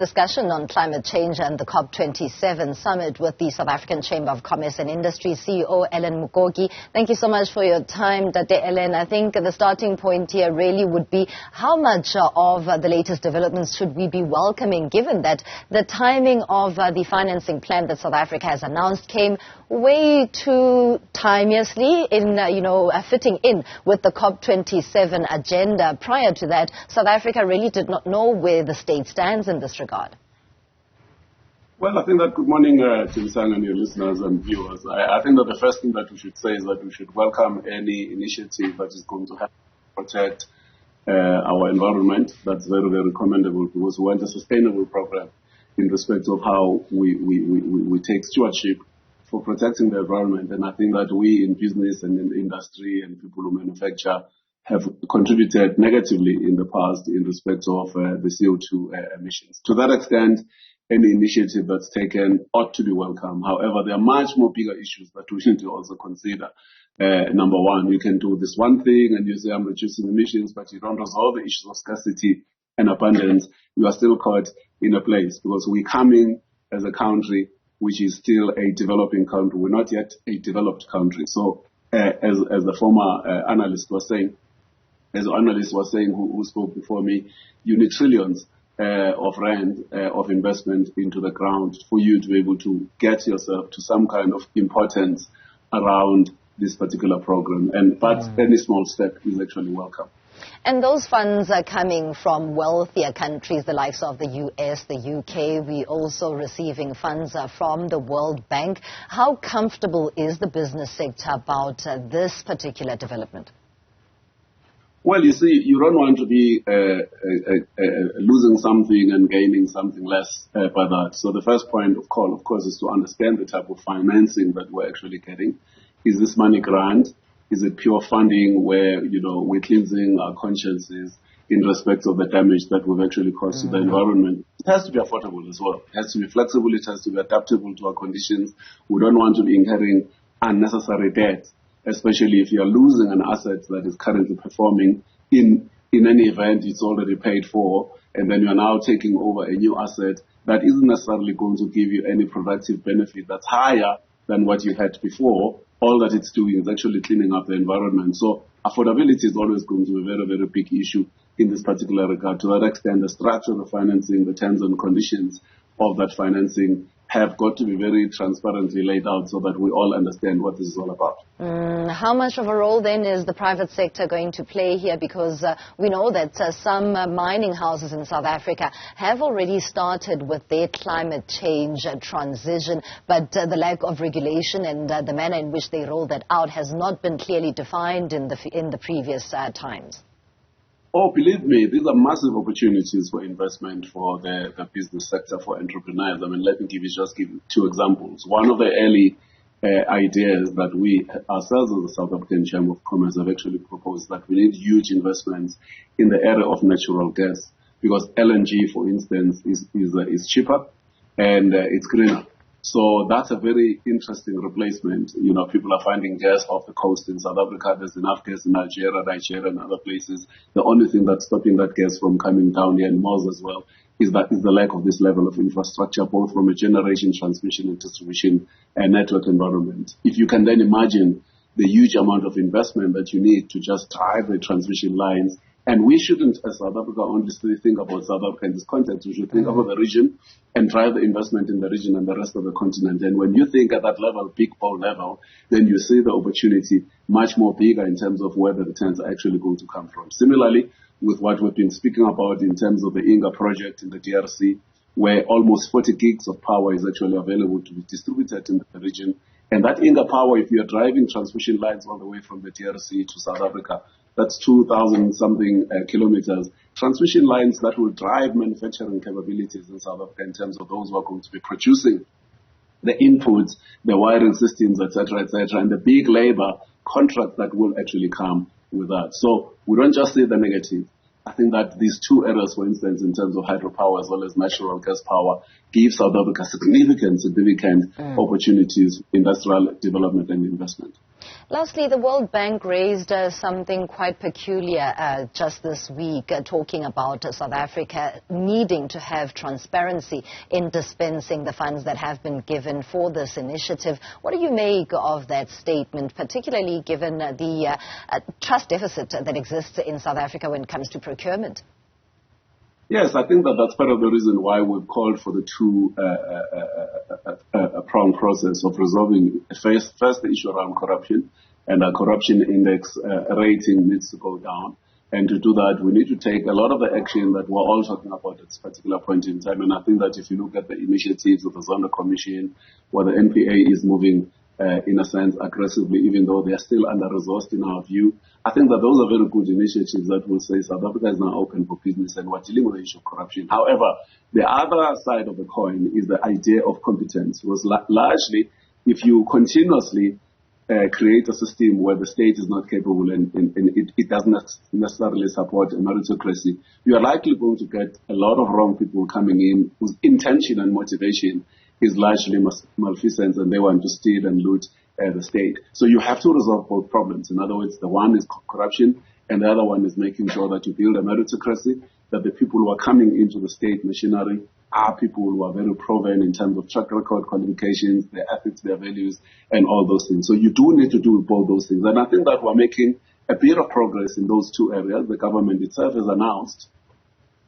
Discussion on climate change and the COP27 summit with the South African Chamber of Commerce and Industry CEO Ellen Mukoki. Thank you so much for your time, Dade Ellen. I think the starting point here really would be how much of the latest developments should we be welcoming, given that the timing of the financing plan that South Africa has announced came way too timeously in, fitting in with the COP27 agenda. Prior to that, South Africa really did not know where the state stands in this regard. Well, I think that good morning to Sang and your listeners and viewers. I think that the first thing that we should say is that we should welcome any initiative that is going to help protect our environment. That's very, very commendable because we want a sustainable program in respect of how we take stewardship for protecting the environment. And I think that we in business and in industry and people who manufacture have contributed negatively in the past in respect of the CO2 emissions. To that extent, any initiative that's taken ought to be welcome. However, there are much more bigger issues that we need to also consider. Number one, you can do this one thing and you say, I'm reducing emissions, but you don't resolve the issues of scarcity and abundance. You are still caught in a place because we're coming as a country which is still a developing country. We're not yet a developed country. So as the former analyst was saying, who spoke before me, you need trillions of rand of investment into the ground for you to be able to get yourself to some kind of importance around this particular program. But any small step is actually welcome. And those funds are coming from wealthier countries, the likes of the US, the UK. We're also receiving funds from the World Bank. How comfortable is the business sector about this particular development? Well, you see, you don't want to be losing something and gaining something less by that. So the first point of call, of course, is to understand the type of financing that we're actually getting. Is this money grant? Is it pure funding where, we're cleansing our consciences in respect of the damage that we've actually caused to the environment? It has to be affordable as well. It has to be flexible. It has to be adaptable to our conditions. We don't want to be incurring unnecessary debt, especially if you are losing an asset that is currently performing. In any event, it's already paid for, and then you are now taking over a new asset that isn't necessarily going to give you any productive benefit that's higher than what you had before. All that it's doing is actually cleaning up the environment. So affordability is always going to be a very, very big issue in this particular regard. To that extent, the structure of financing, the terms and conditions of that financing have got to be very transparently laid out so that we all understand what this is all about. How much of a role then is the private sector going to play here? Because we know that some mining houses in South Africa have already started with their climate change transition, but the lack of regulation and the manner in which they roll that out has not been clearly defined in the previous times. Oh, believe me, these are massive opportunities for investment for the business sector, for entrepreneurs. Let me give you two examples. One of the early ideas that we ourselves as the South African Chamber of Commerce have actually proposed that we need huge investments in the area of natural gas because LNG, for instance, is cheaper and it's greener. So that's a very interesting replacement. People are finding gas off the coast in South Africa. There's enough gas in Nigeria and other places. The only thing that's stopping that gas from coming down here in Mos as well is the lack of this level of infrastructure, both from a generation, transmission and distribution and network environment. If you can then imagine the huge amount of investment that you need to just drive the transmission lines. And we shouldn't, as South Africa, only think about South Africa in this context. We should think about the region and drive the investment in the region and the rest of the continent. And when you think at that level, big pole level, then you see the opportunity much more bigger in terms of where the returns are actually going to come from. Similarly, with what we've been speaking about in terms of the Inga project in the DRC, where almost 40 gigs of power is actually available to be distributed in the region. And that Inga power, if you're driving transmission lines all the way from the DRC to South Africa, that's 2,000 something kilometers. Transmission lines that will drive manufacturing capabilities in South Africa in terms of those who are going to be producing the inputs, the wiring systems, etc., and the big labor contract that will actually come with that. So we don't just see the negative. I think that these two areas, for instance, in terms of hydropower as well as natural gas power, give South Africa significant opportunities, industrial development and investment. Lastly, the World Bank raised something quite peculiar just this week, talking about South Africa needing to have transparency in dispensing the funds that have been given for this initiative. What do you make of that statement, particularly given the trust deficit that exists in South Africa when it comes to procurement? Yes, I think that's part of the reason why we've called for the two-pronged process of resolving first the issue around corruption, and our corruption index rating needs to go down. And to do that, we need to take a lot of the action that we're all talking about at this particular point in time. And I think that if you look at the initiatives of the Zondo Commission, where the NPA is moving in a sense aggressively, even though they are still under-resourced in our view, I think that those are very good initiatives that will say South Africa is now open for business and we're dealing with the issue of corruption. However, the other side of the coin is the idea of competence. Was largely, if you continuously create a system where the state is not capable and it doesn't necessarily support a meritocracy, you are likely going to get a lot of wrong people coming in whose intention and motivation is largely malfeasance, and they want to steal and loot the state. So you have to resolve both problems. In other words, the one is corruption, and the other one is making sure that you build a meritocracy, that the people who are coming into the state machinery are people who are very proven in terms of track record, qualifications, their ethics, their values, and all those things. So you do need to do both those things. And I think that we're making a bit of progress in those two areas. The government itself has announced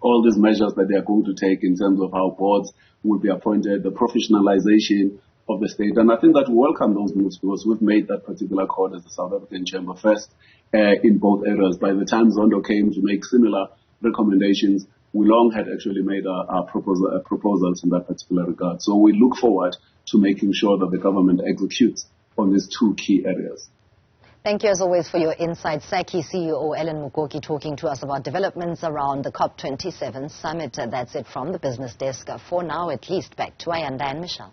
all these measures that they are going to take in terms of how boards will be appointed, the professionalization of the state. And I think that we welcome those moves because we've made that particular call as the South African Chamber first in both areas. By the time Zondo came to make similar recommendations, we long had actually made our proposals in that particular regard. So we look forward to making sure that the government executes on these two key areas. Thank you, as always, for your insights. SACCI CEO Ellen Mukoki talking to us about developments around the COP27 summit. That's it from the business desk for now, at least. Back to Ayanda and Michelle.